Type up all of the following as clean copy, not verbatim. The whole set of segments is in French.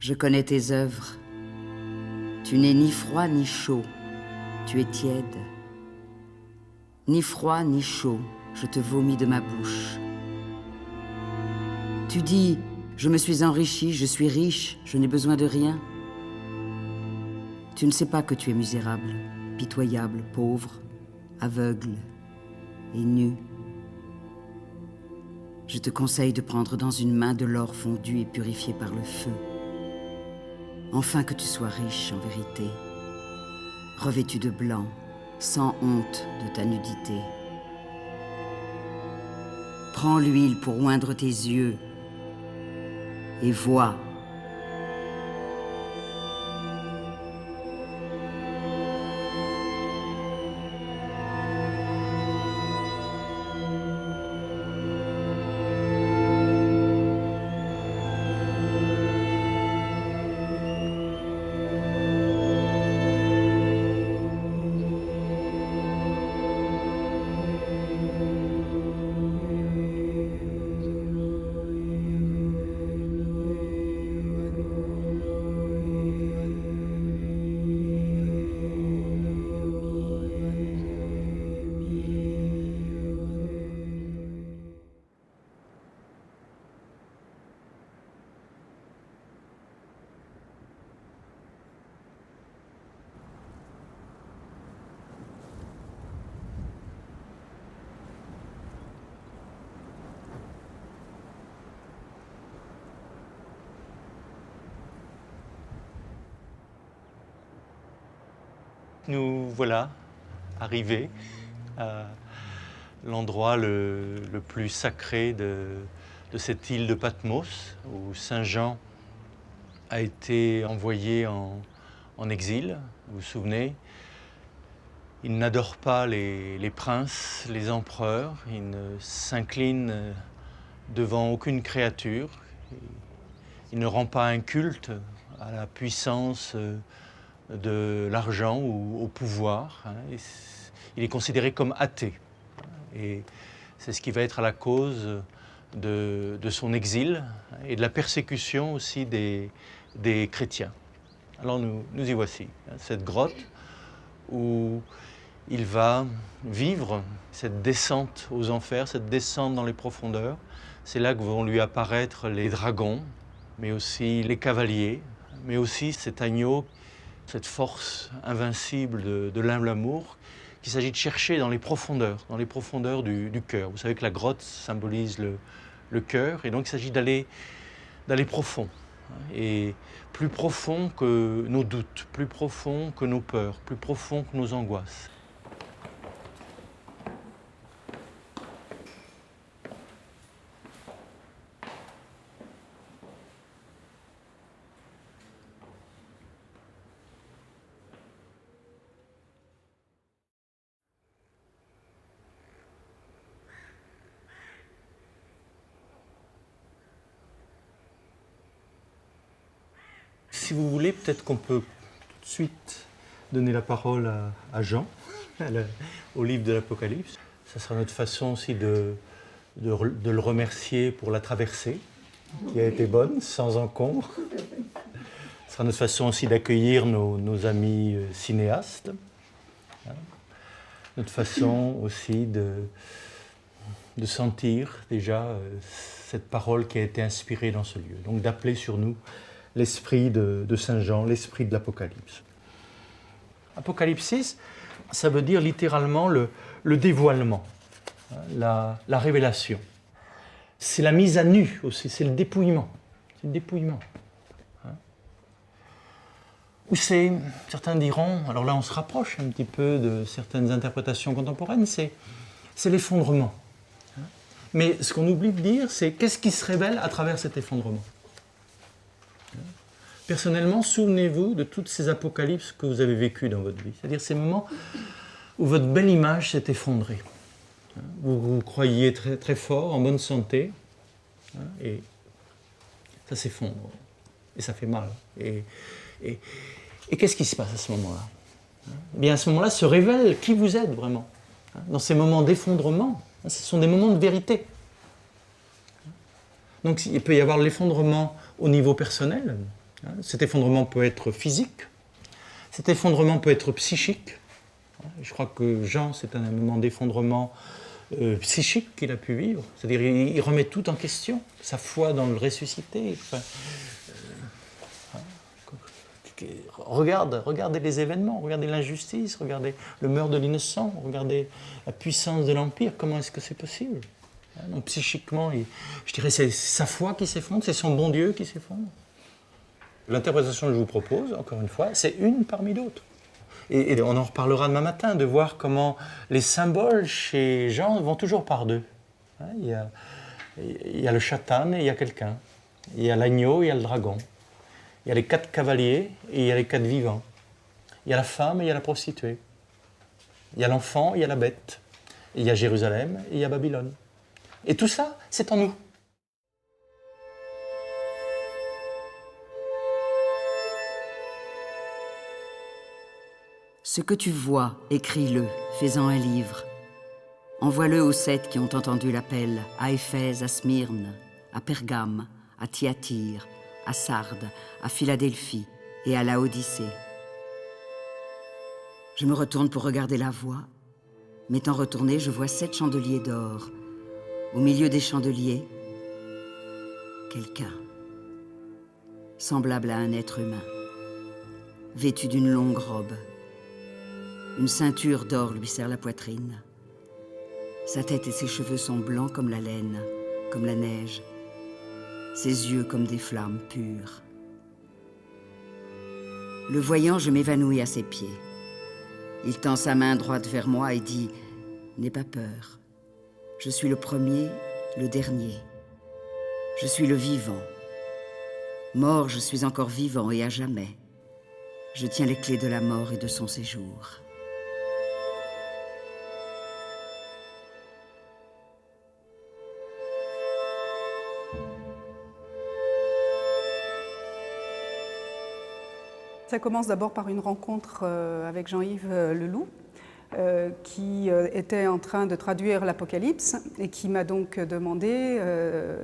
Je connais tes œuvres. Tu n'es ni froid ni chaud, tu es tiède. Ni froid ni chaud, je te vomis de ma bouche. Tu dis, je me suis enrichi, je suis riche, je n'ai besoin de rien. Tu ne sais pas que tu es misérable, pitoyable, pauvre, aveugle et nu. Je te conseille de prendre dans une main de l'or fondu et purifié par le feu. Enfin que tu sois riche en vérité, revêtu de blanc, sans honte de ta nudité. Prends l'huile pour oindre tes yeux et vois. Nous voilà arrivés à l'endroit le plus sacré de cette île de Patmos, où Saint Jean a été envoyé en exil. Vous vous souvenez, il n'adore pas les princes, les empereurs, il ne s'incline devant aucune créature, il ne rend pas un culte à la puissance de l'argent ou au pouvoir. Il est considéré comme athée. Et c'est ce qui va être à la cause de son exil et de la persécution aussi des chrétiens. Alors nous y voici, cette grotte où il va vivre cette descente aux enfers, cette descente dans les profondeurs. C'est là que vont lui apparaître les dragons, mais aussi les cavaliers, mais aussi cet agneau, cette force invincible de l'humble amour qu'il s'agit de chercher dans les profondeurs du cœur. Vous savez que la grotte symbolise le cœur, et donc il s'agit d'aller profond, et plus profond que nos doutes, plus profond que nos peurs, plus profond que nos angoisses. Si vous voulez, peut-être qu'on peut tout de suite donner la parole à Jean, au livre de l'Apocalypse. Ça sera notre façon aussi de le remercier pour la traversée, qui a été bonne, sans encombre. Ce sera notre façon aussi d'accueillir nos amis cinéastes. Notre façon aussi de sentir déjà cette parole qui a été inspirée dans ce lieu. Donc d'appeler sur nous l'esprit de Saint Jean, l'esprit de l'Apocalypse. Apocalypsis, ça veut dire littéralement le dévoilement, la révélation. C'est la mise à nu aussi, c'est le dépouillement. C'est le dépouillement. Ou c'est, certains diront, alors là on se rapproche un petit peu de certaines interprétations contemporaines, c'est l'effondrement. Mais ce qu'on oublie de dire, c'est qu'est-ce qui se révèle à travers cet effondrement. Personnellement, souvenez-vous de toutes ces apocalypses que vous avez vécues dans votre vie. C'est-à-dire ces moments où votre belle image s'est effondrée. Vous croyiez très, très fort, en bonne santé, et ça s'effondre. Et ça fait mal. Et qu'est-ce qui se passe à ce moment-là ? Eh bien, à ce moment-là, se révèle qui vous êtes vraiment. Dans ces moments d'effondrement, ce sont des moments de vérité. Donc, il peut y avoir l'effondrement au niveau personnel, Cet effondrement peut être physique, cet effondrement peut être psychique. Je crois que Jean, c'est un moment d'effondrement psychique qu'il a pu vivre. C'est-à-dire il remet tout en question, sa foi dans le ressuscité. Enfin, regardez les événements, regardez l'injustice, regardez le meurtre de l'innocent, regardez la puissance de l'Empire. Comment est-ce que c'est possible? Donc psychiquement, je dirais c'est sa foi qui s'effondre, c'est son bon Dieu qui s'effondre. L'interprétation que je vous propose, encore une fois, c'est une parmi d'autres. Et on en reparlera demain matin, de voir comment les symboles chez Jean vont toujours par deux. Il y a le chatan et il y a quelqu'un. Il y a l'agneau et il y a le dragon. Il y a les 4 cavaliers et il y a les 4 vivants. Il y a la femme et il y a la prostituée. Il y a l'enfant et il y a la bête. Il y a Jérusalem et il y a Babylone. Et tout ça, c'est en nous. Ce que tu vois, écris-le, fais-en un livre. Envoie-le aux 7 qui ont entendu l'appel, à Éphèse, à Smyrne, à Pergame, à Thyatire, à Sardes, à Philadelphie et à Laodicée. Je me retourne pour regarder la voie. M'étant retourné, je vois 7 chandeliers d'or. Au milieu des chandeliers, quelqu'un, semblable à un être humain, vêtu d'une longue robe. Une ceinture d'or lui serre la poitrine. Sa tête et ses cheveux sont blancs comme la laine, comme la neige. Ses yeux comme des flammes pures. Le voyant, je m'évanouis à ses pieds. Il tend sa main droite vers moi et dit « N'aie pas peur. Je suis le premier, le dernier. Je suis le vivant. Mort, je suis encore vivant et à jamais. Je tiens les clés de la mort et de son séjour. » Ça commence d'abord par une rencontre avec Jean-Yves Leloup, qui était en train de traduire l'Apocalypse et qui m'a donc demandé,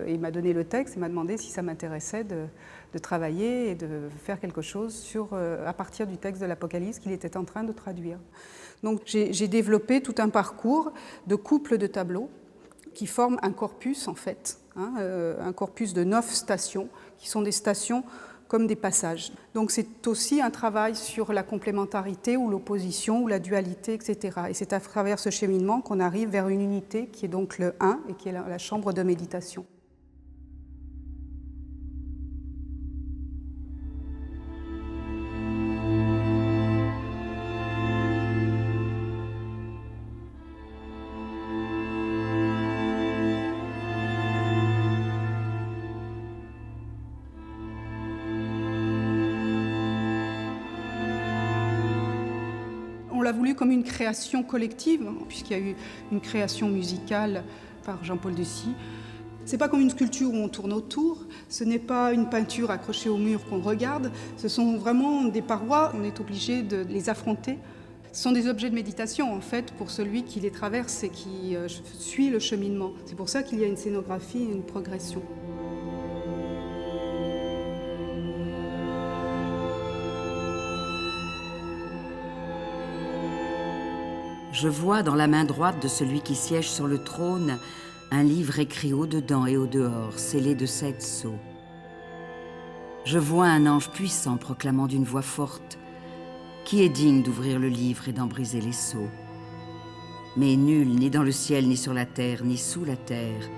il m'a donné le texte et m'a demandé si ça m'intéressait de travailler et de faire quelque chose à partir du texte de l'Apocalypse qu'il était en train de traduire. Donc j'ai développé tout un parcours de couples de tableaux qui forment un corpus en fait, un corpus de 9 stations qui sont des stations comme des passages. Donc c'est aussi un travail sur la complémentarité ou l'opposition ou la dualité, etc. Et c'est à travers ce cheminement qu'on arrive vers une unité qui est donc le 1 et qui est la chambre de méditation. On l'a voulu comme une création collective, puisqu'il y a eu une création musicale par Jean-Paul Dessy. C'est pas comme une sculpture où on tourne autour, ce n'est pas une peinture accrochée au mur qu'on regarde, ce sont vraiment des parois, on est obligé de les affronter. Ce sont des objets de méditation en fait pour celui qui les traverse et qui suit le cheminement. C'est pour ça qu'il y a une scénographie et une progression. Je vois dans la main droite de celui qui siège sur le trône un livre écrit au-dedans et au-dehors, scellé de 7 sceaux. Je vois un ange puissant proclamant d'une voix forte « Qui est digne d'ouvrir le livre et d'en briser les sceaux ?» Mais nul, ni dans le ciel, ni sur la terre, ni sous la terre,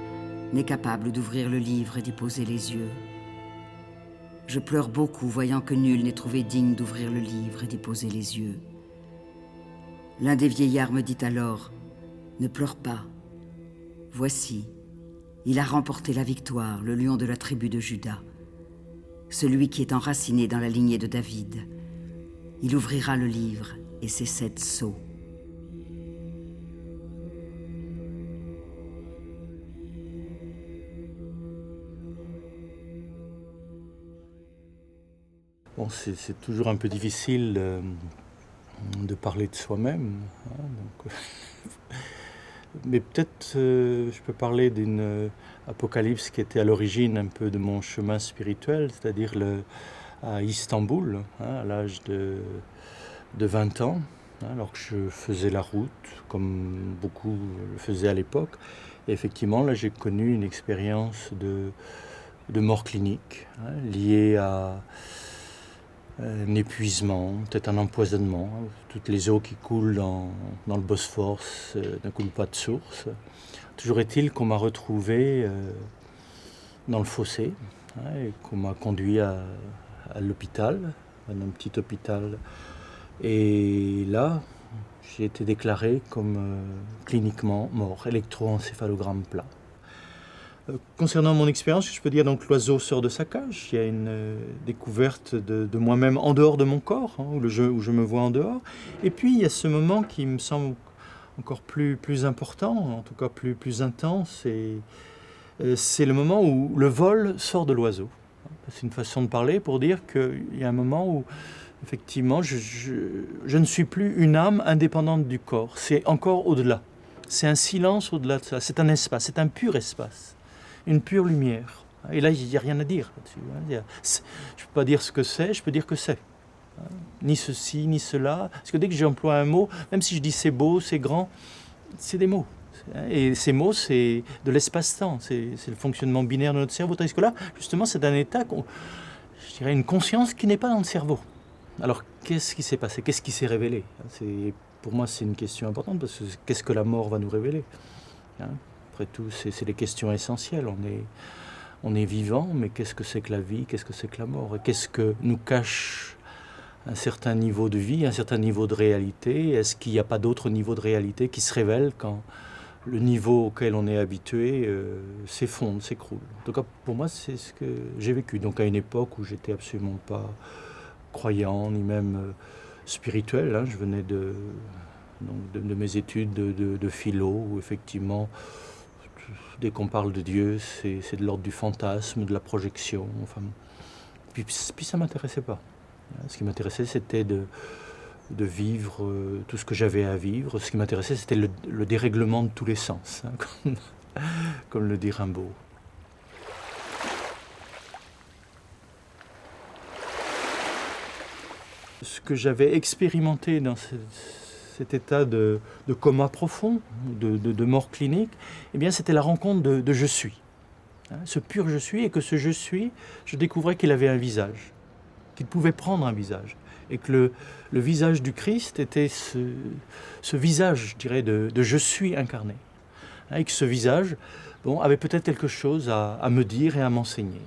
n'est capable d'ouvrir le livre et d'y poser les yeux. Je pleure beaucoup, voyant que nul n'est trouvé digne d'ouvrir le livre et d'y poser les yeux. L'un des vieillards me dit alors « Ne pleure pas. Voici, il a remporté la victoire, le lion de la tribu de Juda, celui qui est enraciné dans la lignée de David. Il ouvrira le livre et ses 7 sceaux. » Bon, c'est toujours un peu difficile de parler de soi-même. Mais peut-être je peux parler d'une apocalypse qui était à l'origine un peu de mon chemin spirituel, c'est-à-dire à Istanbul, à l'âge de 20 ans, alors que je faisais la route, comme beaucoup le faisaient à l'époque. Et effectivement, là, j'ai connu une expérience de mort clinique, liée à un épuisement, peut-être un empoisonnement. Toutes les eaux qui coulent dans le Bosphore ne coulent pas de source. Toujours est-il qu'on m'a retrouvé dans le fossé, et qu'on m'a conduit à l'hôpital, à un petit hôpital. Et là, j'ai été déclaré comme cliniquement mort, électroencéphalogramme plat. Concernant mon expérience, je peux dire donc l'oiseau sort de sa cage. Il y a une découverte de moi-même en dehors de mon corps, où je me vois en dehors. Et puis il y a ce moment qui me semble encore plus important, en tout cas plus intense. C'est le moment où le vol sort de l'oiseau. C'est une façon de parler pour dire qu'il y a un moment où effectivement je ne suis plus une âme indépendante du corps. C'est encore au-delà. C'est un silence au-delà de ça. C'est un espace, c'est un pur espace. Une pure lumière. Et là, il n'y a rien à dire là-dessus. Je ne peux pas dire ce que c'est, je peux dire que c'est. Ni ceci, ni cela. Parce que dès que j'emploie un mot, même si je dis c'est beau, c'est grand, c'est des mots. Et ces mots, c'est de l'espace-temps. C'est le fonctionnement binaire de notre cerveau. Tandis que là, justement, c'est un état, je dirais, une conscience qui n'est pas dans le cerveau. Alors, qu'est-ce qui s'est passé? Qu'est-ce qui s'est révélé? Pour moi, c'est une question importante, parce que qu'est-ce que la mort va nous révéler? Après tout, c'est les questions essentielles. On est vivant, mais qu'est-ce que c'est que la vie? Qu'est-ce que c'est que la mort? Et qu'est-ce que nous cache un certain niveau de vie, un certain niveau de réalité? Est-ce qu'il n'y a pas d'autre niveau de réalité qui se révèle quand le niveau auquel on est habitué s'effondre, s'écroule? En tout cas, pour moi, c'est ce que j'ai vécu. Donc à une époque où j'étais absolument pas croyant, ni même spirituel. Je venais de mes études de philo, où effectivement, dès qu'on parle de Dieu, c'est de l'ordre du fantasme, de la projection. Enfin, puis ça ne m'intéressait pas. Ce qui m'intéressait, c'était de vivre tout ce que j'avais à vivre. Ce qui m'intéressait, c'était le dérèglement de tous les sens, comme le dit Rimbaud. Ce que j'avais expérimenté dans cet état de coma profond, de mort clinique, eh bien, c'était la rencontre de je suis. Ce pur je suis, et que ce je suis, je découvrais qu'il avait un visage, qu'il pouvait prendre un visage, et que le visage du Christ était ce visage, je dirais, de je suis incarné. Et que ce visage avait peut-être quelque chose à me dire et à m'enseigner.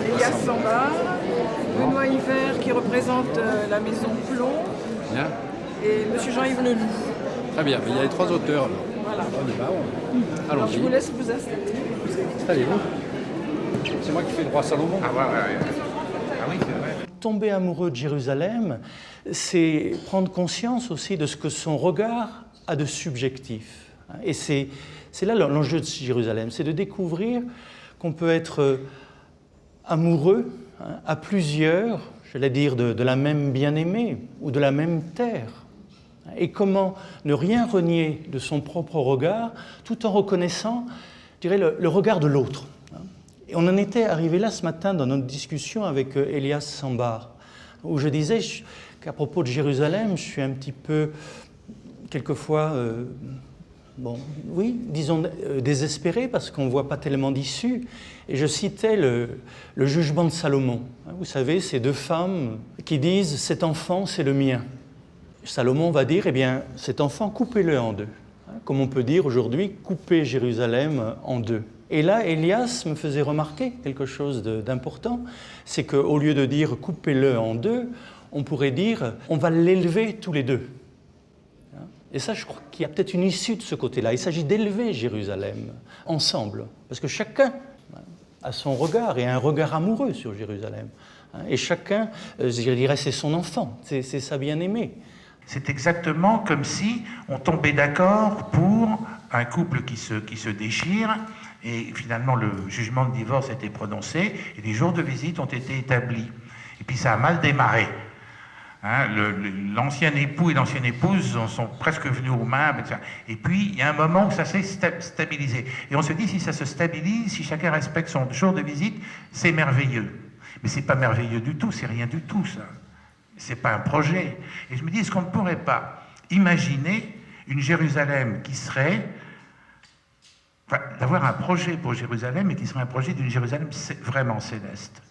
Elias Sambar, Benoît Hiver qui représente la maison Plon, Bien. et M. Jean-Yves Leloup. Très bien, il y a les trois auteurs. Alors. Voilà. On y va, Alors allons-y. je vous laisse vous installer. Installez-vous. C'est moi qui fais le roi Salomon. Ah oui, c'est vrai. Tomber amoureux de Jérusalem, c'est prendre conscience aussi de ce que son regard a de subjectif. Et c'est là l'enjeu de Jérusalem, c'est de découvrir qu'on peut être amoureux à plusieurs, j'allais dire de la même bien-aimée ou de la même terre. Et comment ne rien renier de son propre regard tout en reconnaissant, je dirais, le regard de l'autre. Et on en était arrivé là ce matin dans notre discussion avec Elias Sambar, où je disais qu'à propos de Jérusalem, je suis un petit peu, quelquefois, désespéré parce qu'on ne voit pas tellement d'issue. Et je citais le jugement de Salomon. Vous savez, ces deux femmes qui disent « cet enfant, c'est le mien ». Salomon va dire « eh bien, cet enfant, coupez-le en deux ». Comme on peut dire aujourd'hui « coupez Jérusalem en deux ». Et là, Elias me faisait remarquer quelque chose d'important, c'est qu'au lieu de dire « coupez-le en deux », on pourrait dire « on va l'élever tous les deux ». Et ça, je crois qu'il y a peut-être une issue de ce côté-là. Il s'agit d'élever Jérusalem ensemble, parce que chacun a son regard et un regard amoureux sur Jérusalem. Et chacun, je dirais, c'est son enfant, c'est sa bien-aimée. C'est exactement comme si on tombait d'accord pour un couple qui se déchire, et finalement le jugement de divorce a été prononcé, et les jours de visite ont été établis. Et puis ça a mal démarré. Hein, l'ancien époux et l'ancienne épouse sont presque venus aux mains, etc. Et puis il y a un moment où ça s'est stabilisé. Et on se dit, si ça se stabilise, si chacun respecte son jour de visite, c'est merveilleux. Mais c'est pas merveilleux du tout, c'est rien du tout ça. C'est pas un projet. Et je me dis, est-ce qu'on ne pourrait pas imaginer une Jérusalem qui serait, enfin, d'avoir un projet pour Jérusalem, et qui serait un projet d'une Jérusalem vraiment céleste.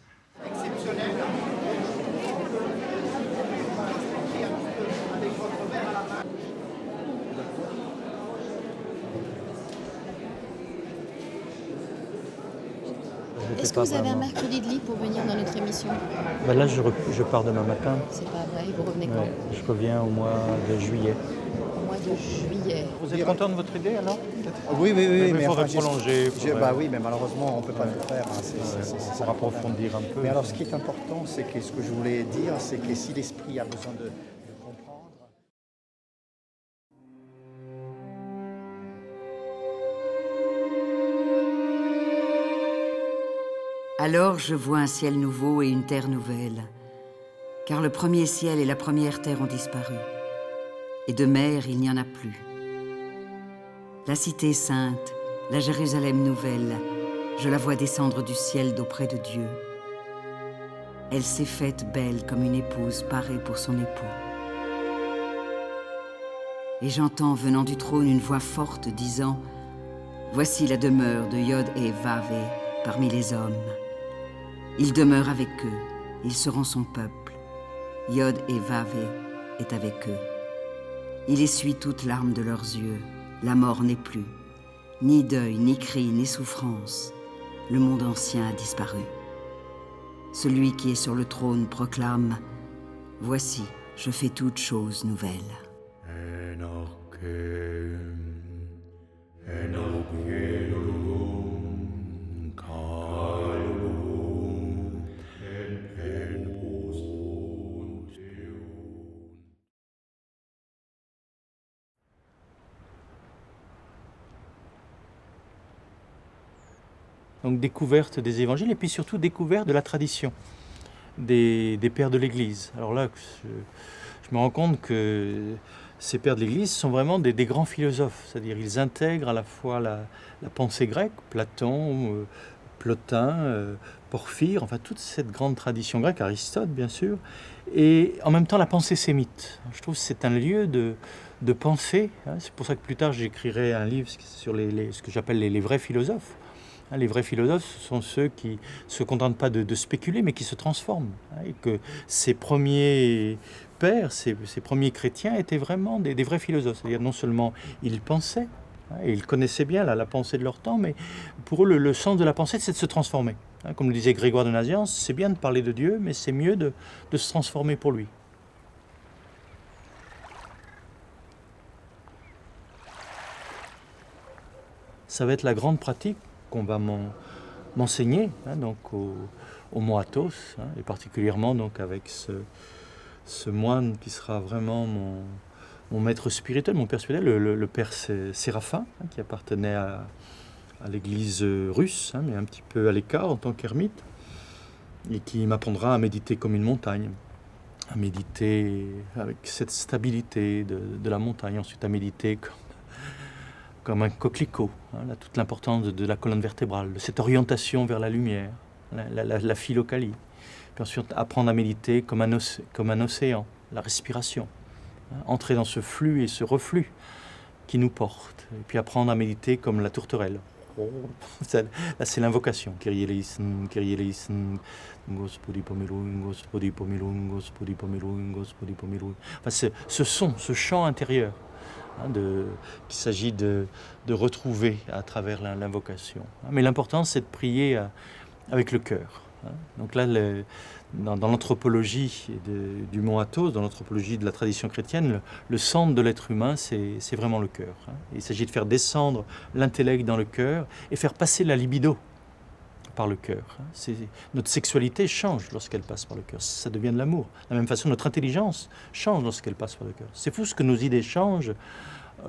Est-ce que vous avez un mercredi de libre pour venir dans notre émission? Ben là, je pars demain matin. C'est pas vrai, vous revenez quand? Ouais, je reviens au mois de juillet. Au mois de juillet. Vous êtes content de votre idée alors? Oui, Mais il enfin, faudrait prolonger. bah oui, mais malheureusement, on ne peut pas le faire. Hein, Pour approfondir un peu. Mais alors, ce qui est important, c'est que ce que je voulais dire, c'est que si l'esprit a besoin de comprendre... Alors je vois un ciel nouveau et une terre nouvelle, car le premier ciel et la première terre ont disparu, et de mer il n'y en a plus. La cité sainte, la Jérusalem nouvelle, je la vois descendre du ciel d'auprès de Dieu. Elle s'est faite belle comme une épouse parée pour son époux. Et j'entends venant du trône une voix forte disant « Voici la demeure de Yod et Vavé parmi les hommes. Il demeure avec eux, ils seront son peuple. Yod et Vavé est avec eux. Il essuie toute larme de leurs yeux. La mort n'est plus. Ni deuil, ni cri, ni souffrance. Le monde ancien a disparu. Celui qui est sur le trône proclame « Voici, je fais toutes choses nouvelles. » Donc découverte des évangiles et puis surtout découverte de la tradition des pères de l'Église. Alors là, je me rends compte que ces pères de l'Église sont vraiment des grands philosophes, c'est-à-dire ils intègrent à la fois la pensée grecque, Platon, Plotin, Porphyre, enfin toute cette grande tradition grecque, Aristote bien sûr, et en même temps la pensée sémite. Je trouve que c'est un lieu de pensée, hein. C'est pour ça que plus tard j'écrirai un livre sur ce que j'appelle les vrais philosophes. Les vrais philosophes, ce sont ceux qui ne se contentent pas de spéculer, mais qui se transforment. Et que ces premiers pères, ces premiers chrétiens étaient vraiment des vrais philosophes. C'est-à-dire non seulement ils pensaient, et ils connaissaient bien la pensée de leur temps, mais pour eux, le sens de la pensée, c'est de se transformer. Comme le disait Grégoire de Nazianze, c'est bien de parler de Dieu, mais c'est mieux de se transformer pour lui. Ça va être la grande pratique qu'on va m'enseigner, donc au Mont Athos, et particulièrement donc avec ce moine qui sera vraiment mon maître spirituel, mon père spirituel, le père Séraphin, qui appartenait à l'église russe, mais un petit peu à l'écart en tant qu'ermite, et qui m'apprendra à méditer comme une montagne, à méditer avec cette stabilité de la montagne, ensuite à méditer comme un coquelicot, toute l'importance de la colonne vertébrale, de cette orientation vers la lumière, la philocalie. Puis ensuite, apprendre à méditer comme un océan, la respiration. Entrer dans ce flux et ce reflux qui nous porte. Et puis apprendre à méditer comme la tourterelle. Là, c'est l'invocation. Kyrie eleison, Kyrie eleison, Gospodi pomelun, Gospodi pomelun, Gospodi pomelun, Gospodi pomelun. Enfin, ce chant intérieur, qu'il s'agit de retrouver à travers l'invocation. Mais l'important, c'est de prier avec le cœur. Donc là, dans l'anthropologie du Mont Athos, dans l'anthropologie de la tradition chrétienne, le centre de l'être humain, c'est vraiment le cœur. Il s'agit de faire descendre l'intellect dans le cœur et faire passer la libido par le cœur. Notre sexualité change lorsqu'elle passe par le cœur. Ça devient de l'amour. De la même façon, notre intelligence change lorsqu'elle passe par le cœur. C'est fou ce que nos idées changent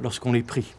lorsqu'on les prie.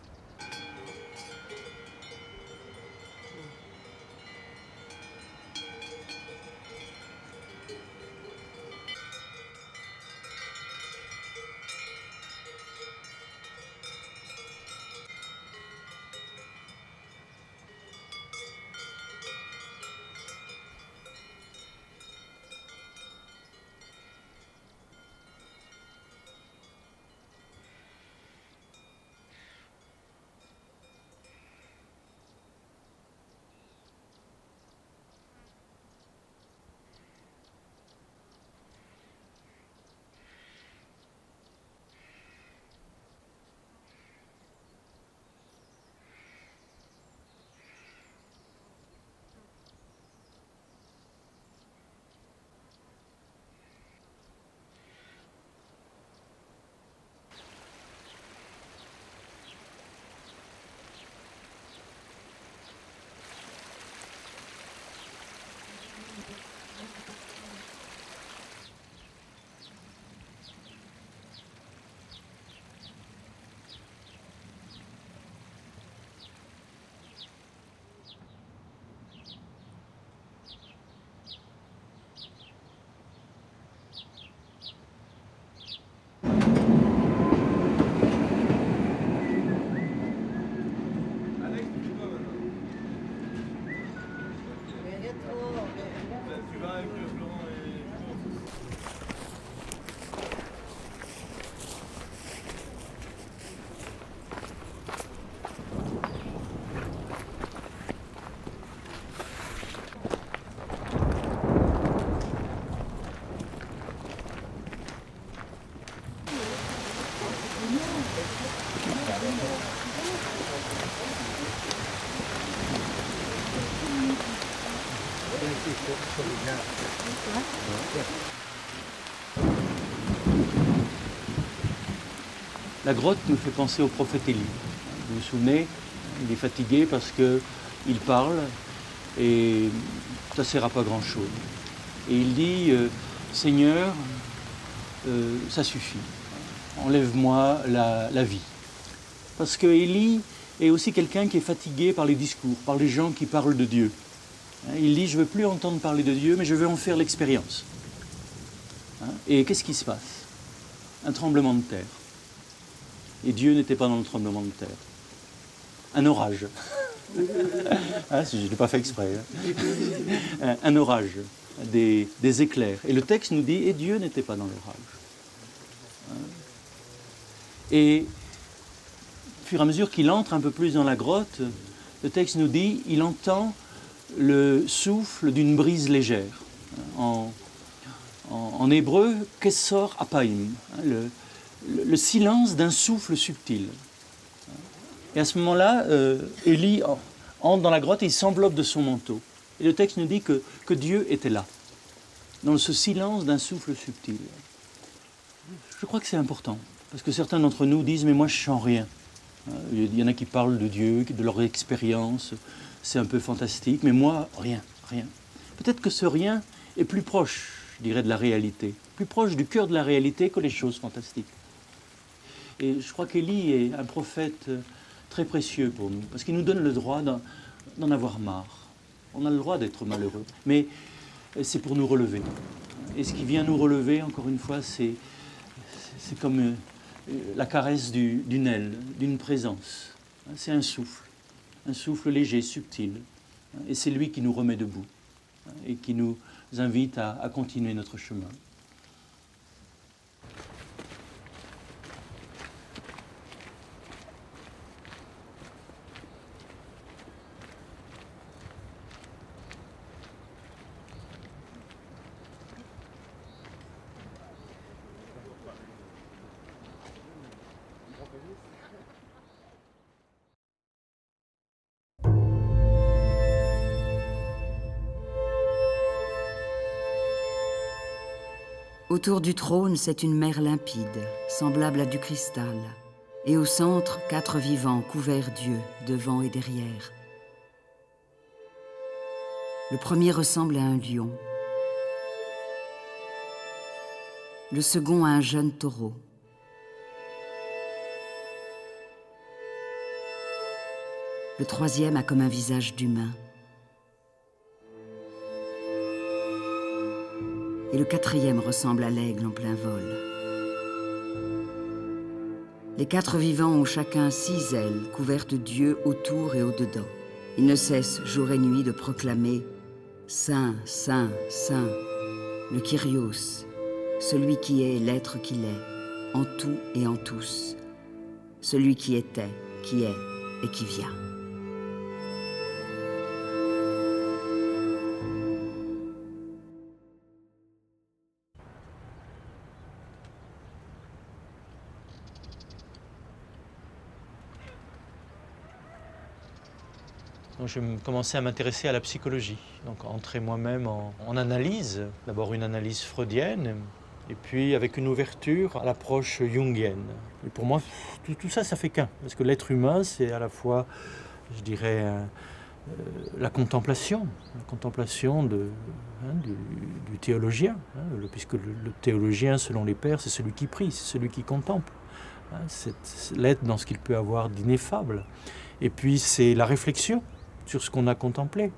La grotte me fait penser au prophète Élie. Vous vous souvenez, il est fatigué parce qu'il parle et ça ne sert à pas grand-chose. Et il dit, Seigneur, ça suffit, enlève-moi la vie. Parce que Élie est aussi quelqu'un qui est fatigué par les discours, par les gens qui parlent de Dieu. Il dit, je ne veux plus entendre parler de Dieu, mais je veux en faire l'expérience. Et qu'est-ce qui se passe? Un tremblement de terre. Et Dieu n'était pas dans le tremblement de terre. Un orage. Je ne l'ai pas fait exprès. Un orage, des éclairs. Et le texte nous dit, et Dieu n'était pas dans l'orage. Et au fur et à mesure qu'il entre un peu plus dans la grotte, le texte nous dit, il entend le souffle d'une brise légère. En hébreu, kessor apaim, le silence d'un souffle subtil. Et à ce moment-là, Élie entre dans la grotte et il s'enveloppe de son manteau. Et le texte nous dit que Dieu était là, dans ce silence d'un souffle subtil. Je crois que c'est important, parce que certains d'entre nous disent « mais moi je ne sens rien ». Il y en a qui parlent de Dieu, de leur expérience, c'est un peu fantastique, mais moi, rien. Peut-être que ce rien est plus proche, je dirais, de la réalité, plus proche du cœur de la réalité que les choses fantastiques. Et je crois qu'Élie est un prophète très précieux pour nous, parce qu'il nous donne le droit d'en avoir marre. On a le droit d'être malheureux, mais c'est pour nous relever. Et ce qui vient nous relever, encore une fois, c'est comme la caresse d'une aile, d'une présence. C'est un souffle léger, subtil. Et c'est lui qui nous remet debout et qui nous invite à continuer notre chemin. Autour du trône, c'est une mer limpide, semblable à du cristal. Et au centre, 4 vivants couverts d'yeux, devant et derrière. Le premier ressemble à un lion. Le second à un jeune taureau. Le troisième a comme un visage d'humain. Et le quatrième ressemble à l'aigle en plein vol. Les 4 vivants ont chacun 6 ailes couvertes d'yeux autour et au-dedans. Ils ne cessent jour et nuit de proclamer « Saint, Saint, Saint », le Kyrios, celui qui est l'être qu'il est, en tout et en tous, celui qui était, qui est et qui vient. Donc je commençais à m'intéresser à la psychologie, donc entrer moi-même en analyse, d'abord une analyse freudienne, et puis avec une ouverture à l'approche jungienne. Et pour moi, tout ça, ça fait qu'un, parce que l'être humain, c'est à la fois, je dirais, la contemplation du théologien, puisque le théologien, selon les pères, c'est celui qui prie, c'est celui qui contemple. C'est l'être dans ce qu'il peut avoir d'ineffable. Et puis c'est la réflexion sur ce qu'on a contemplé.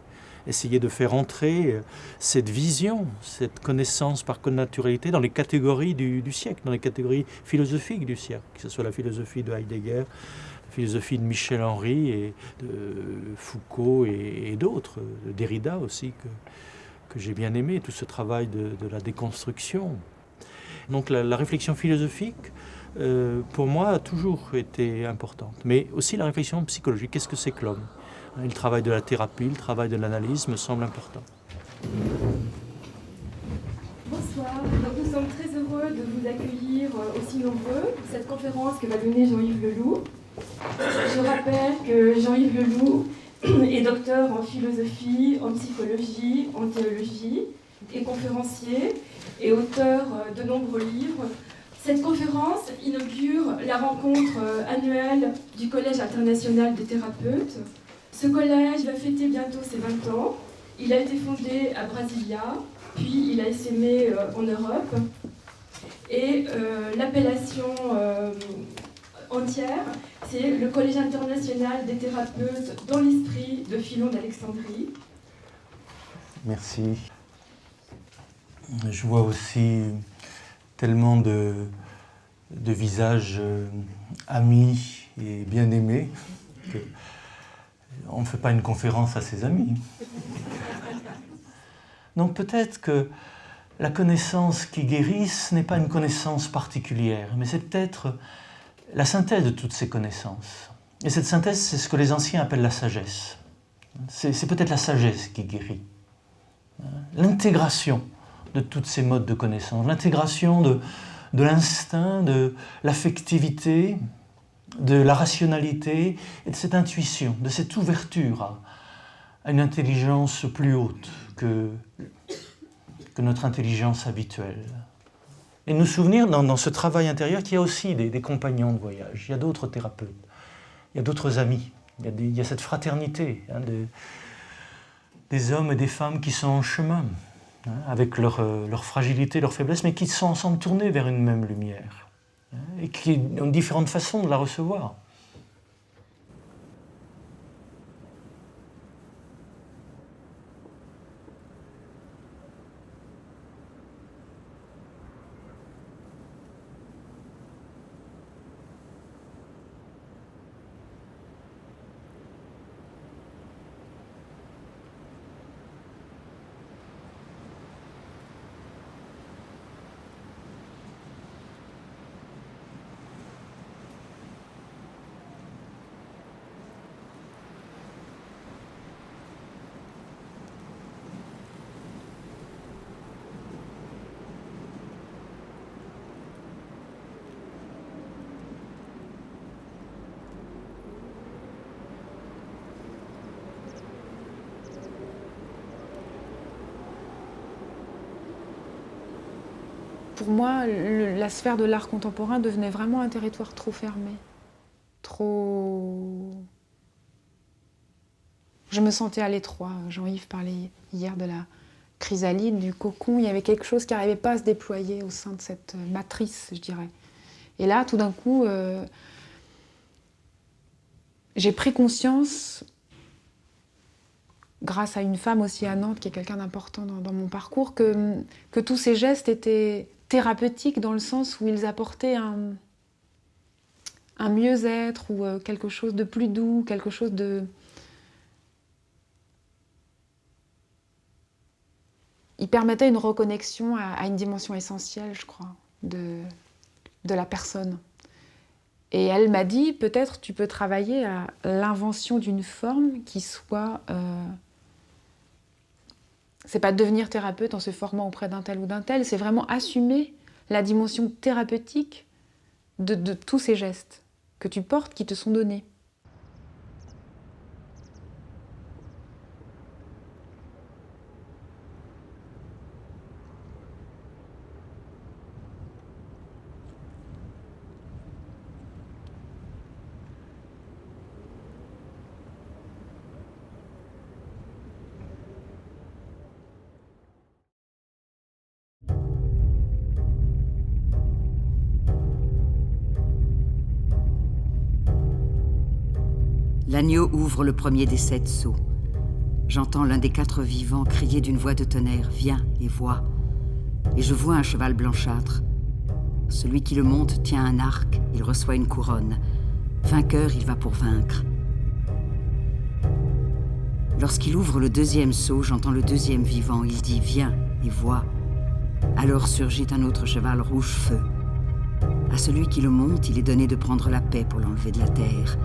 Essayer de faire entrer cette vision, cette connaissance par connaturalité dans les catégories du siècle, dans les catégories philosophiques du siècle, que ce soit la philosophie de Heidegger, la philosophie de Michel Henry et de Foucault et d'autres, de Derrida aussi, que j'ai bien aimé, tout ce travail de la déconstruction. Donc la réflexion philosophique, pour moi, a toujours été importante. Mais aussi la réflexion psychologique. Qu'est-ce que c'est que l'homme ? Le travail de la thérapie, le travail de l'analyse me semble important. Bonsoir. Donc, nous sommes très heureux de vous accueillir aussi nombreux pour cette conférence que va donner Jean-Yves Leloup. Je rappelle que Jean-Yves Leloup est docteur en philosophie, en psychologie, en théologie, est conférencier et auteur de nombreux livres. Cette conférence inaugure la rencontre annuelle du Collège international des thérapeutes. Ce collège va fêter bientôt ses 20 ans. Il a été fondé à Brasilia, puis il a essaimé en Europe. Et l'appellation entière, c'est le Collège international des thérapeutes dans l'esprit de Philon d'Alexandrie. Merci. Je vois aussi tellement de visages amis et bien-aimés que on ne fait pas une conférence à ses amis. Donc peut-être que la connaissance qui guérit, ce n'est pas une connaissance particulière, mais c'est peut-être la synthèse de toutes ces connaissances. Et cette synthèse, c'est ce que les anciens appellent la sagesse. C'est peut-être la sagesse qui guérit. L'intégration de tous ces modes de connaissance, l'intégration de l'instinct, de l'affectivité, de la rationalité et de cette intuition, de cette ouverture à une intelligence plus haute que notre intelligence habituelle. Et nous souvenir dans ce travail intérieur qu'il y a aussi des compagnons de voyage, il y a d'autres thérapeutes, il y a d'autres amis, il y a cette fraternité des hommes et des femmes qui sont en chemin, avec leur fragilité, leur faiblesse, mais qui sont ensemble tournés vers une même lumière. Et qui ont différentes façons de la recevoir. Pour moi, la sphère de l'art contemporain devenait vraiment un territoire trop fermé, trop Je me sentais à l'étroit. Jean-Yves parlait hier de la chrysalide, du cocon. Il y avait quelque chose qui n'arrivait pas à se déployer au sein de cette matrice, je dirais. Et là, tout d'un coup, j'ai pris conscience, grâce à une femme aussi à Nantes, qui est quelqu'un d'important dans mon parcours, que tous ces gestes étaient thérapeutiques dans le sens où ils apportaient un mieux-être ou quelque chose de plus doux, quelque chose de... Ils permettaient une reconnexion à une dimension essentielle, je crois, de la personne. Et elle m'a dit, peut-être tu peux travailler à l'invention d'une forme qui soit... C'est pas devenir thérapeute en se formant auprès d'un tel ou d'un tel, c'est vraiment assumer la dimension thérapeutique de tous ces gestes que tu portes, qui te sont donnés. L'agneau ouvre le premier des 7 sceaux. J'entends l'un des 4 vivants crier d'une voix de tonnerre « Viens et vois !» Et je vois un cheval blanchâtre. Celui qui le monte tient un arc, il reçoit une couronne. Vainqueur, il va pour vaincre. Lorsqu'il ouvre le 2e sceau, j'entends le 2e vivant. Il dit « Viens et vois !» Alors surgit un autre cheval rouge-feu. À celui qui le monte, il est donné de prendre la paix pour l'enlever de la terre,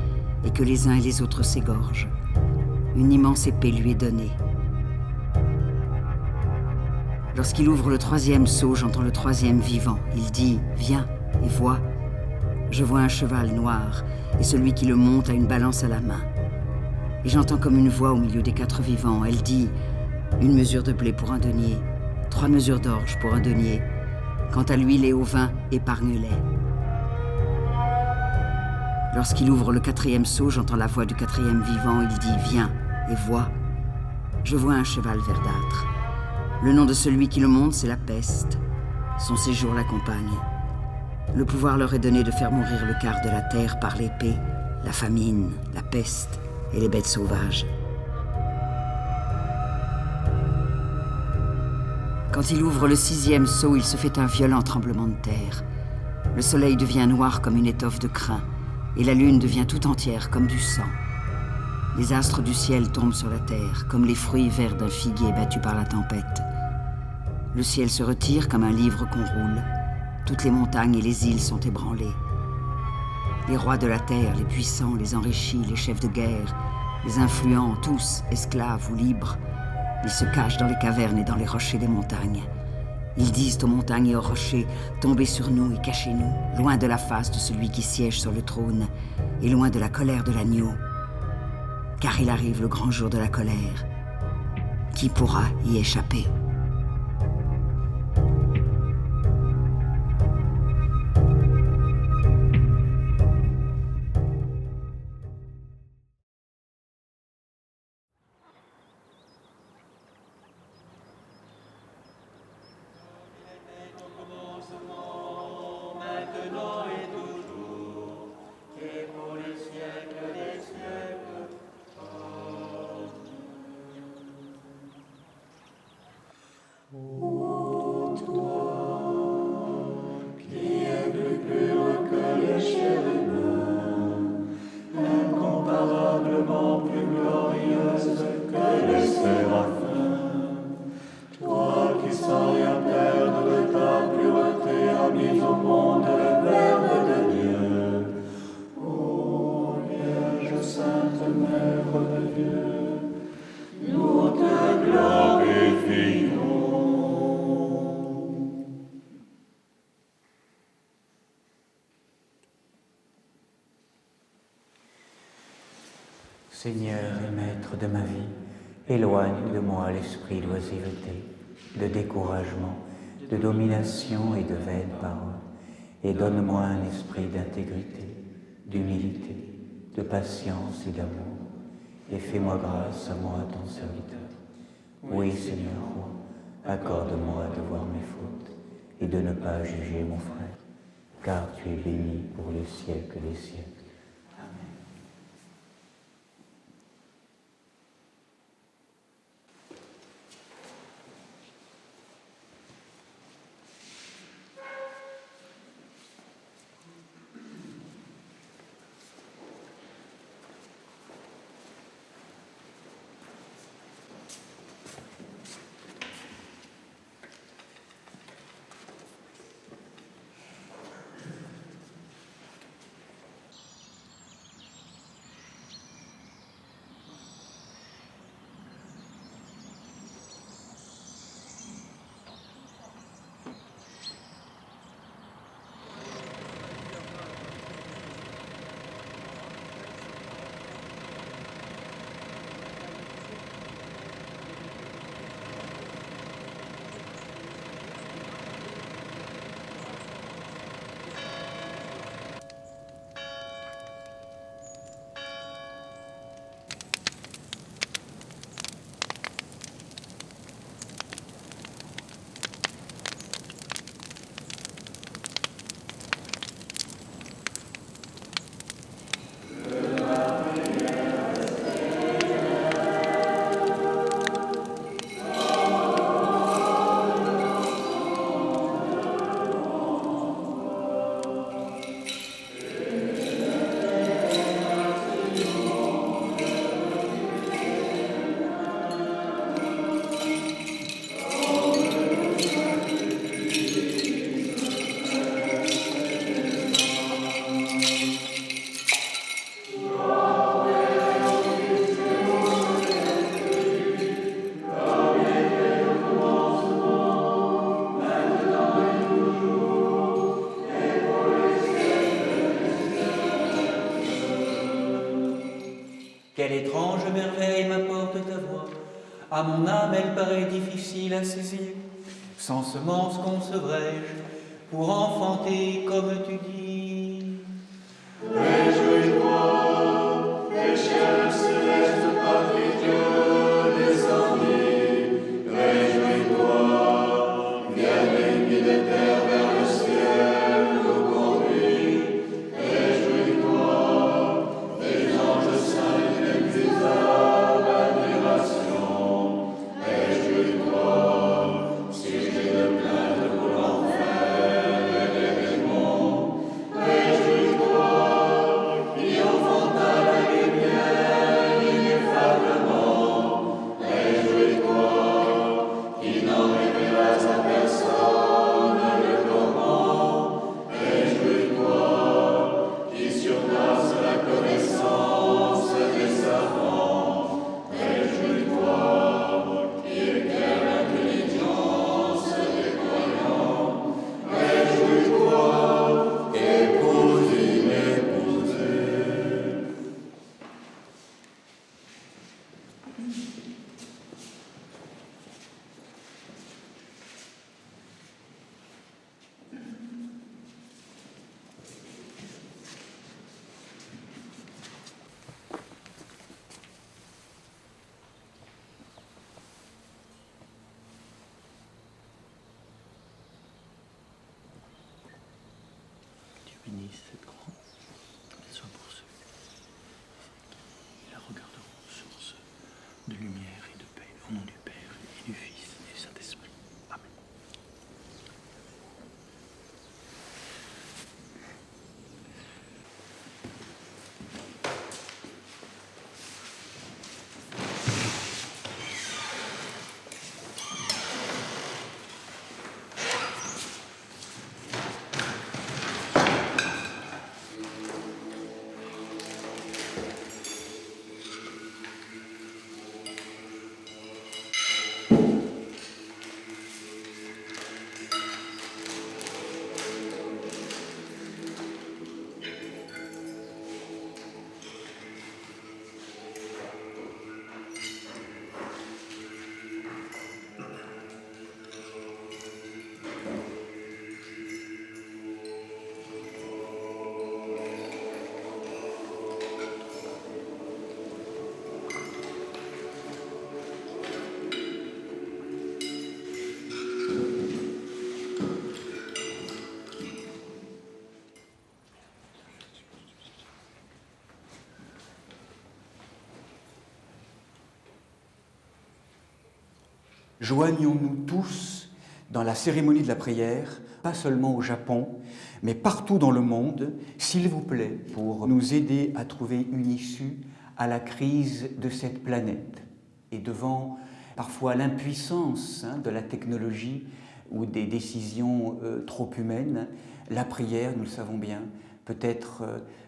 et que les uns et les autres s'égorgent. Une immense épée lui est donnée. Lorsqu'il ouvre le 3e sceau, j'entends le 3e vivant. Il dit « Viens et vois !» Je vois un cheval noir, et celui qui le monte a une balance à la main. Et j'entends comme une voix au milieu des 4 vivants. Elle dit « 1 mesure de blé pour un denier, 3 mesures d'orge pour un denier. Quant à l'huile et au vin, épargne-les. » Lorsqu'il ouvre le 4e sceau, j'entends la voix du 4e vivant. Il dit « Viens et vois !» Je vois un cheval verdâtre. Le nom de celui qui le monte, c'est la peste. Son séjour l'accompagne. Le pouvoir leur est donné de faire mourir le quart de la terre par l'épée, la famine, la peste et les bêtes sauvages. Quand il ouvre le 6e sceau, il se fait un violent tremblement de terre. Le soleil devient noir comme une étoffe de crin. Et la lune devient tout entière comme du sang. Les astres du ciel tombent sur la terre, comme les fruits verts d'un figuier battu par la tempête. Le ciel se retire comme un livre qu'on roule. Toutes les montagnes et les îles sont ébranlées. Les rois de la terre, les puissants, les enrichis, les chefs de guerre, les influents, tous, esclaves ou libres, ils se cachent dans les cavernes et dans les rochers des montagnes. Ils disent aux montagnes et aux rochers, tombez sur nous et cachez-nous, loin de la face de celui qui siège sur le trône, et loin de la colère de l'agneau. Car il arrive le grand jour de la colère. Qui pourra y échapper ? Seigneur et Maître de ma vie, éloigne de moi l'esprit d'oisiveté, de découragement, de domination et de vaines paroles, et donne-moi un esprit d'intégrité, d'humilité, de patience et d'amour, et fais-moi grâce à moi, ton serviteur. Oui, Seigneur roi, accorde-moi de voir mes fautes et de ne pas juger mon frère, car tu es béni pour le siècle des siècles. Quelle étrange merveille m'apporte ta voix. À mon âme, elle paraît difficile à saisir. Sans semence concevrai-je pour enfanter comme tu dis. Réjouis-toi, les cieux célestes par les dieux descendus. Réjouis-toi, bien-aimé de terre vers le ciel nous conduit. Réjouis-toi, les anges saints les plus âmes admiration. Réjouis-toi, sujet de plainte pour l'enfer et les démons. Joignons-nous tous dans la cérémonie de la prière, pas seulement au Japon, mais partout dans le monde, s'il vous plaît, pour nous aider à trouver une issue à la crise de cette planète. Et devant parfois l'impuissance de la technologie ou des décisions trop humaines, la prière, nous le savons bien, peut être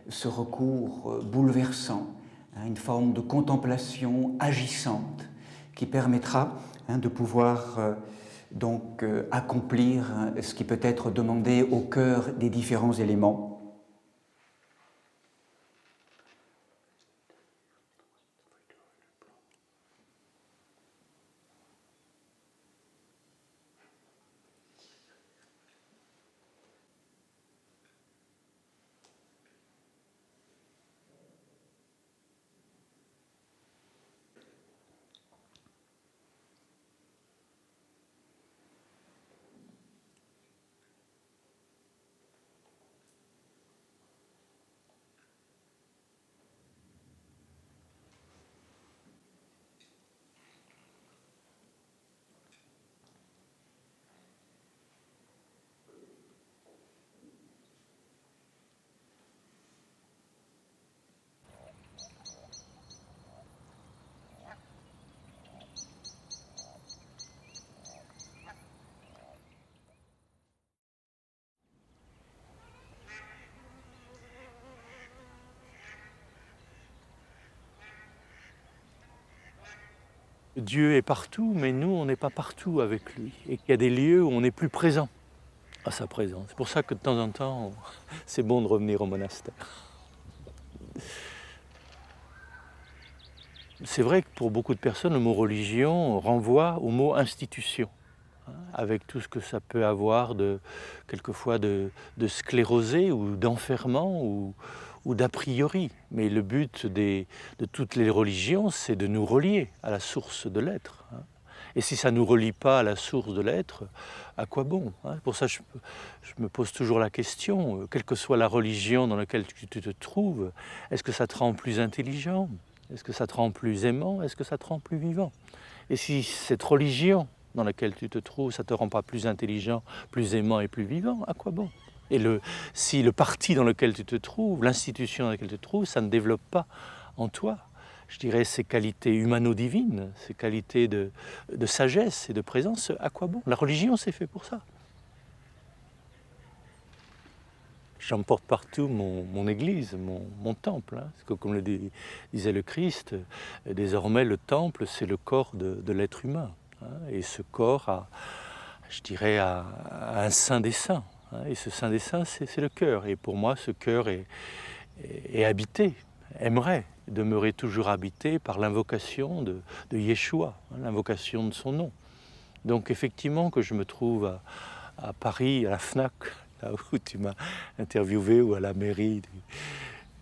ce recours bouleversant, une forme de contemplation agissante qui permettra de pouvoir donc accomplir ce qui peut être demandé au cœur des différents éléments. Dieu est partout, mais nous, on n'est pas partout avec lui. Et qu'il y a des lieux où on est plus présent à sa présence. C'est pour ça que de temps en temps, c'est bon de revenir au monastère. C'est vrai que pour beaucoup de personnes, le mot religion renvoie au mot institution, avec tout ce que ça peut avoir quelquefois de sclérosé ou d'enfermement ou d'a priori. Mais le but de toutes les religions, c'est de nous relier à la source de l'être. Et si ça ne nous relie pas à la source de l'être, à quoi bon? Pour ça, je me pose toujours la question, quelle que soit la religion dans laquelle tu te trouves, est-ce que ça te rend plus intelligent? Est-ce que ça te rend plus aimant? Est-ce que ça te rend plus vivant? Et si cette religion dans laquelle tu te trouves, ça ne te rend pas plus intelligent, plus aimant et plus vivant, à quoi bon? Et si le parti dans lequel tu te trouves, l'institution dans laquelle tu te trouves, ça ne développe pas en toi, je dirais, ces qualités humano-divines, ces qualités de sagesse et de présence, à quoi bon? La religion, c'est fait pour ça. J'emporte partout mon église, mon temple. Parce que, comme le disait le Christ, désormais le temple, c'est le corps de l'être humain. Et ce corps je dirais, a un saint des saints. Et ce saint des saints, c'est le cœur. Et pour moi, ce cœur est habité, aimerait demeurer toujours habité par l'invocation de Yeshua, l'invocation de son nom. Donc effectivement, que je me trouve à Paris, à la FNAC, là où tu m'as interviewé, ou à la mairie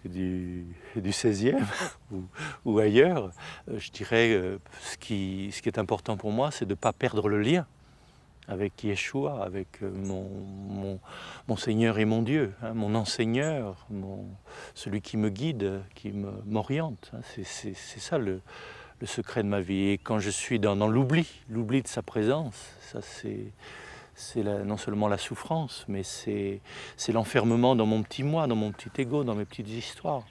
du 16e, ou ailleurs, je dirais ce qui est important pour moi, c'est de ne pas perdre le lien avec Yeshua, avec mon Seigneur et mon Dieu, mon enseigneur, celui qui me guide, qui m'oriente. C'est ça le secret de ma vie. Et quand je suis dans l'oubli de sa présence, ça c'est non seulement la souffrance, mais c'est l'enfermement dans mon petit moi, dans mon petit ego, dans mes petites histoires.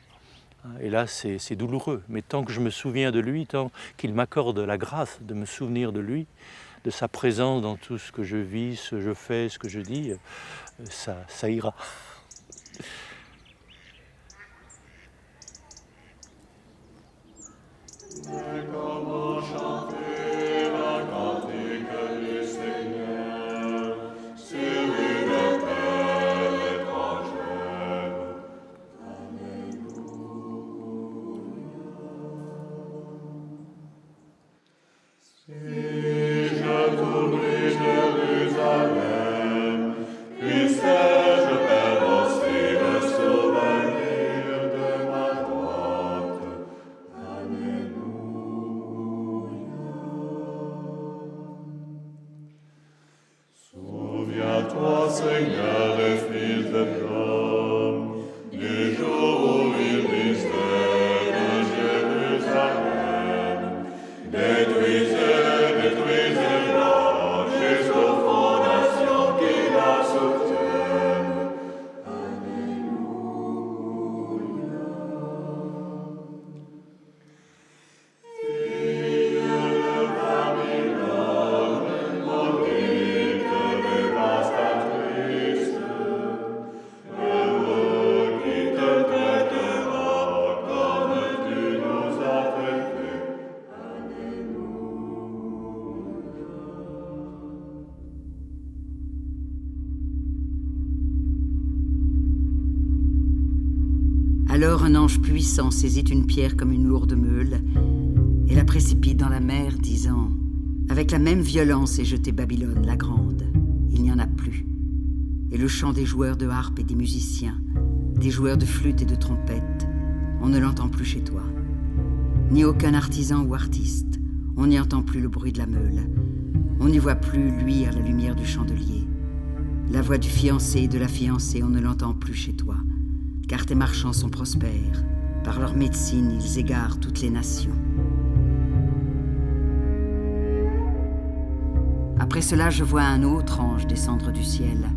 Et là, c'est douloureux. Mais tant que je me souviens de lui, tant qu'il m'accorde la grâce de me souvenir de lui, de sa présence dans tout ce que je vis, ce que je fais, ce que je dis, ça ira. Mais comment chanter la cantique du Seigneur sur une terre étrangère? Alléluia. Si je t'oublie Jérusalem, puissais-je perdre aussi le souvenir de ma droite? Souviens-toi, Seigneur, des fils de l'homme, du jour où ils brisaient de Jérusalem, détruisez Alors un ange puissant saisit une pierre comme une lourde meule et la précipite dans la mer, disant « Avec la même violence est jetée Babylone, la grande. Il n'y en a plus. » Et le chant des joueurs de harpe et des musiciens, des joueurs de flûte et de trompette, on ne l'entend plus chez toi. Ni aucun artisan ou artiste, on n'y entend plus le bruit de la meule. On n'y voit plus luire la lumière du chandelier. La voix du fiancé et de la fiancée, on ne l'entend plus chez toi, car tes marchands sont prospères. Par leur médecine, ils égarent toutes les nations. Après cela, je vois un autre ange descendre du ciel.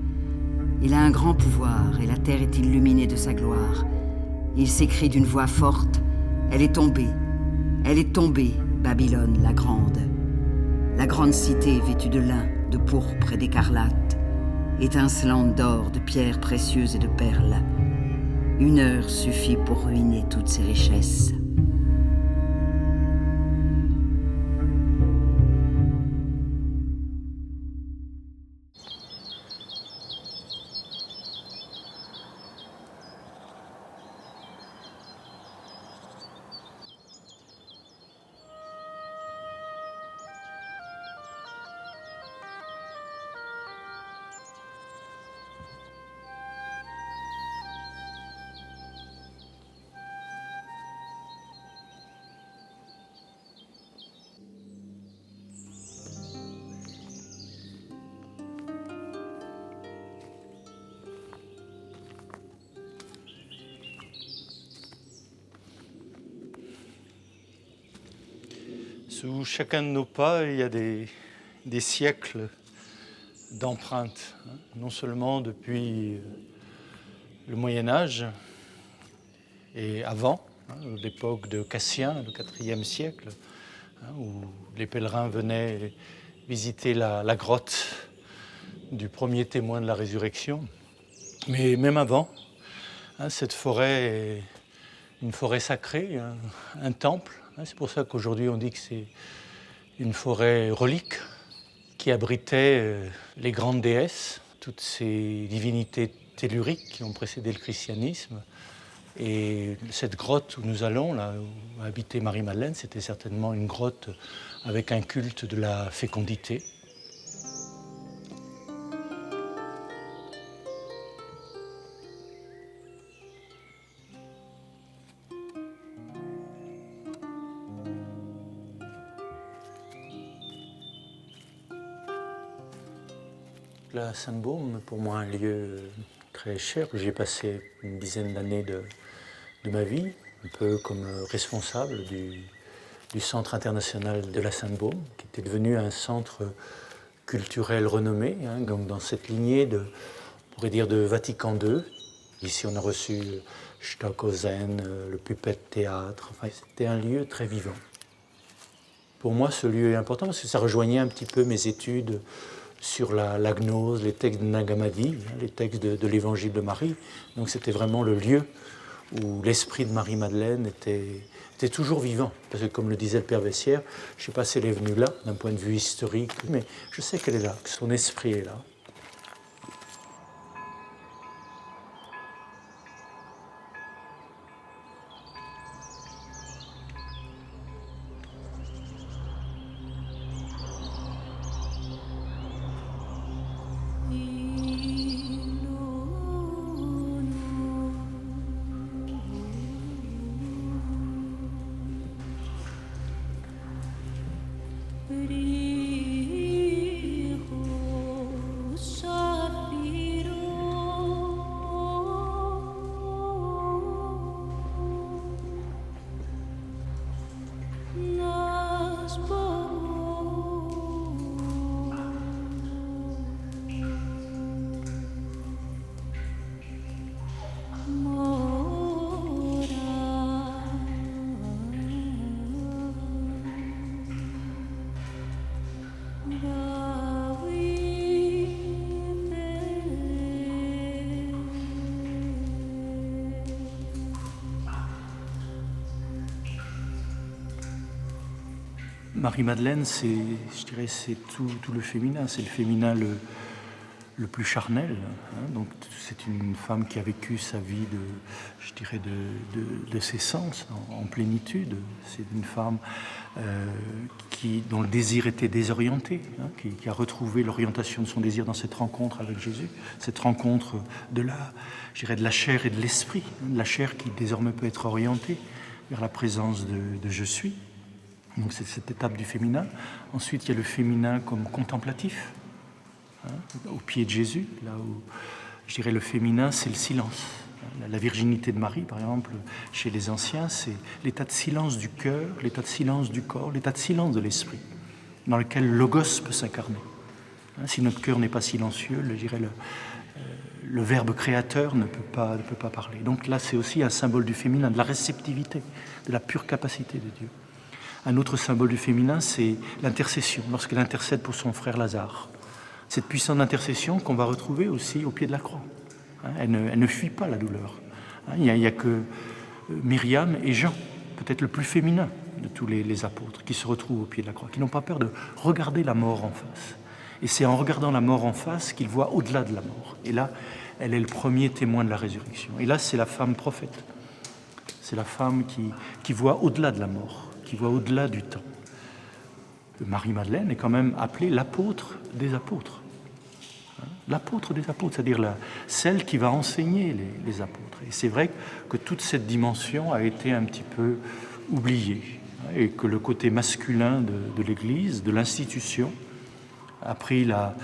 Il a un grand pouvoir et la terre est illuminée de sa gloire. Il s'écrie d'une voix forte, « Elle est tombée, Babylone la grande. La grande cité vêtue de lin, de pourpre et d'écarlate, étincelante d'or, de pierres précieuses et de perles. Une heure suffit pour ruiner toutes ses richesses. » Sous chacun de nos pas, il y a des siècles d'empreintes, non seulement depuis le Moyen-Âge et avant, l'époque de Cassien, le IVe siècle, où les pèlerins venaient visiter la grotte du premier témoin de la résurrection. Mais même avant, cette forêt est une forêt sacrée, un temple. C'est pour ça qu'aujourd'hui on dit que c'est une forêt relique qui abritait les grandes déesses, toutes ces divinités telluriques qui ont précédé le christianisme. Et cette grotte où nous allons, là où habitait Marie-Madeleine, c'était certainement une grotte avec un culte de la fécondité. La Sainte-Baume, pour moi, un lieu très cher. J'y ai passé une dizaine d'années de ma vie, un peu comme responsable du Centre international de la Sainte-Baume, qui était devenu un centre culturel renommé, donc dans cette lignée on pourrait dire, de Vatican II. Ici, on a reçu Stockhausen, le Puppet Théâtre. Enfin, c'était un lieu très vivant. Pour moi, ce lieu est important parce que ça rejoignait un petit peu mes études sur la gnose, les textes de Nag Hammadi, les textes de l'Évangile de Marie. Donc c'était vraiment le lieu où l'esprit de Marie-Madeleine était toujours vivant. Parce que comme le disait le Père Vessière, je ne sais pas si elle est venue là, d'un point de vue historique, mais je sais qu'elle est là, que son esprit est là. Marie-Madeleine, je dirais, c'est tout le féminin. C'est le féminin le plus charnel. Hein, donc c'est une femme qui a vécu sa vie de ses sens en plénitude. C'est une femme dont le désir était désorienté, hein, qui a retrouvé l'orientation de son désir dans cette rencontre avec Jésus, cette rencontre de la chair et de l'esprit, hein, de la chair qui désormais peut être orientée vers la présence de je suis. Donc c'est cette étape du féminin. Ensuite, il y a le féminin comme contemplatif, hein, au pied de Jésus, là où, je dirais, le féminin, c'est le silence. La virginité de Marie, par exemple, chez les anciens, c'est l'état de silence du cœur, l'état de silence du corps, l'état de silence de l'esprit, dans lequel le logos peut s'incarner. Hein, si notre cœur n'est pas silencieux, je dirais, le verbe créateur ne peut pas parler. Donc là, c'est aussi un symbole du féminin, de la réceptivité, de la pure capacité de Dieu. Un autre symbole du féminin, c'est l'intercession, lorsqu'elle intercède pour son frère Lazare. Cette puissante intercession qu'on va retrouver aussi au pied de la croix. Hein, elle ne fuit pas la douleur. Hein, il n'y a que Myriam et Jean, peut-être le plus féminin de tous les apôtres, qui se retrouvent au pied de la croix, qui n'ont pas peur de regarder la mort en face. Et c'est en regardant la mort en face qu'ils voient au-delà de la mort. Et là, elle est le premier témoin de la résurrection. Et là, c'est la femme prophète. C'est la femme qui voit au-delà de la mort, qui voit au-delà du temps. Marie-Madeleine est quand même appelée l'apôtre des apôtres. L'apôtre des apôtres, c'est-à-dire celle qui va enseigner les apôtres. Et c'est vrai que toute cette dimension a été un petit peu oubliée, et que le côté masculin de l'Église, de l'institution, a pris la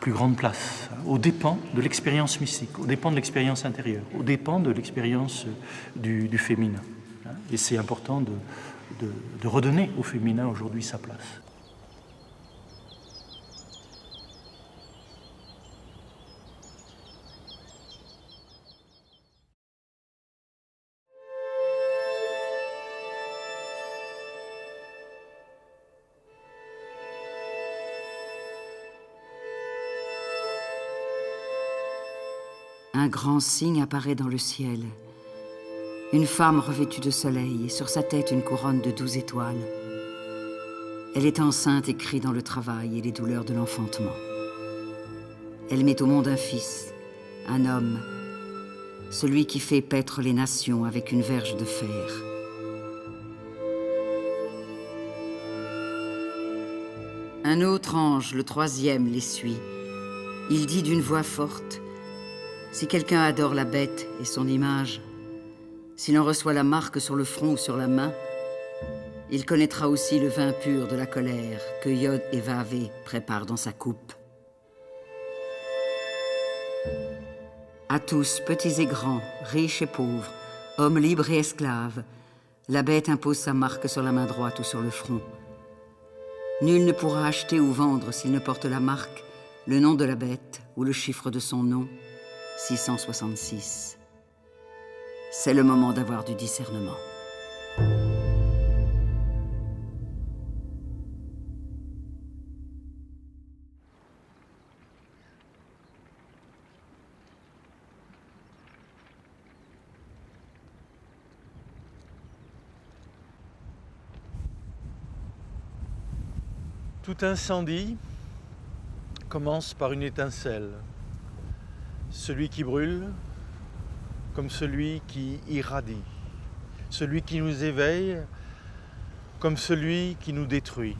plus grande place, aux dépens de l'expérience mystique, aux dépens de l'expérience intérieure, aux dépens de l'expérience du féminin. Et c'est important de redonner au féminin aujourd'hui sa place. Un grand signe apparaît dans le ciel. Une femme revêtue de soleil et sur sa tête une couronne de 12 étoiles. Elle est enceinte et crie dans le travail et les douleurs de l'enfantement. Elle met au monde un fils, un homme, celui qui fait paître les nations avec une verge de fer. Un autre ange, le troisième, les suit. Il dit d'une voix forte: si quelqu'un adore la bête et son image, s'il en reçoit la marque sur le front ou sur la main, il connaîtra aussi le vin pur de la colère que Yod et Vavé préparent dans sa coupe. À tous, petits et grands, riches et pauvres, hommes libres et esclaves, la bête impose sa marque sur la main droite ou sur le front. Nul ne pourra acheter ou vendre s'il ne porte la marque, le nom de la bête ou le chiffre de son nom, 666. C'est le moment d'avoir du discernement. Tout incendie commence par une étincelle. Celui qui brûle comme celui qui irradie, celui qui nous éveille comme celui qui nous détruit.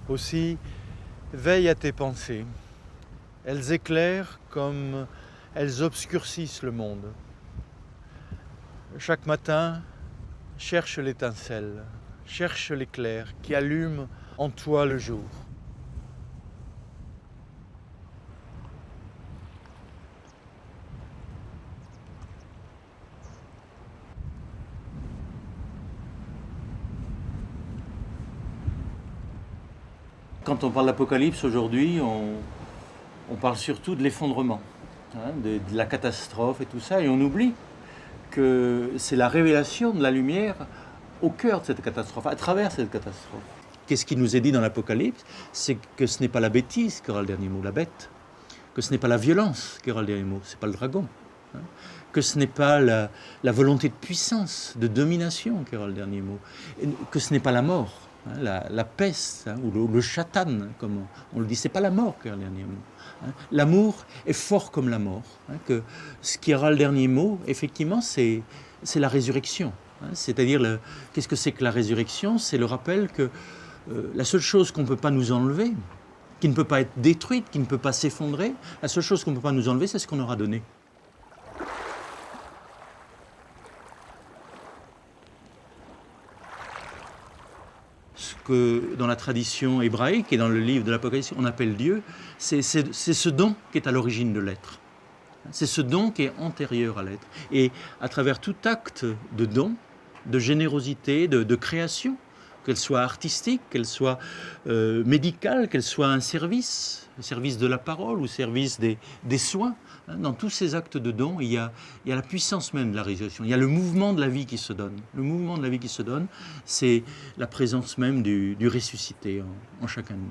Aussi, veille à tes pensées. Elles éclairent comme elles obscurcissent le monde. Chaque matin, cherche l'étincelle, cherche l'éclair qui allume en toi le jour. Quand on parle d'Apocalypse aujourd'hui, on parle surtout de l'effondrement, hein, de la catastrophe et tout ça, et on oublie que c'est la révélation de la lumière au cœur de cette catastrophe, à travers cette catastrophe. Qu'est-ce qui nous est dit dans l'Apocalypse? C'est que ce n'est pas la bêtise qui aura le dernier mot, la bête, que ce n'est pas la violence qui aura le dernier mot, c'est pas le dragon, hein, que ce n'est pas la volonté de puissance, de domination qui aura le dernier mot, que ce n'est pas la mort la peste, ou le chatan, comme on le dit. C'est pas la mort qui a le dernier mot. L'amour est fort comme la mort. Que ce qui aura le dernier mot, effectivement, c'est la résurrection. C'est-à-dire, qu'est-ce que c'est que la résurrection? C'est le rappel que la seule chose qu'on ne peut pas nous enlever, qui ne peut pas être détruite, qui ne peut pas s'effondrer, la seule chose qu'on ne peut pas nous enlever, c'est ce qu'on aura donné. Ce que dans la tradition hébraïque et dans le livre de l'Apocalypse, on appelle Dieu, c'est ce don qui est à l'origine de l'être. C'est ce don qui est antérieur à l'être. Et à travers tout acte de don, de générosité, de création, qu'elle soit artistique, qu'elle soit médicale, qu'elle soit un service de la parole ou service des soins, dans tous ces actes de don, il y a la puissance même de la résurrection. Il y a le mouvement de la vie qui se donne. Le mouvement de la vie qui se donne, c'est la présence même du ressuscité en chacun de nous.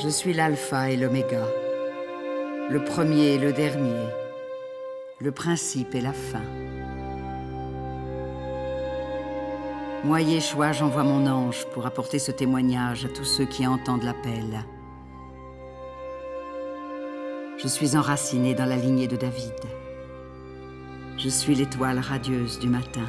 Je suis l'alpha et l'oméga, le premier et le dernier, le principe et la fin. Moi, Yeshua, j'envoie mon ange pour apporter ce témoignage à tous ceux qui entendent l'appel. Je suis enraciné dans la lignée de David. Je suis l'étoile radieuse du matin.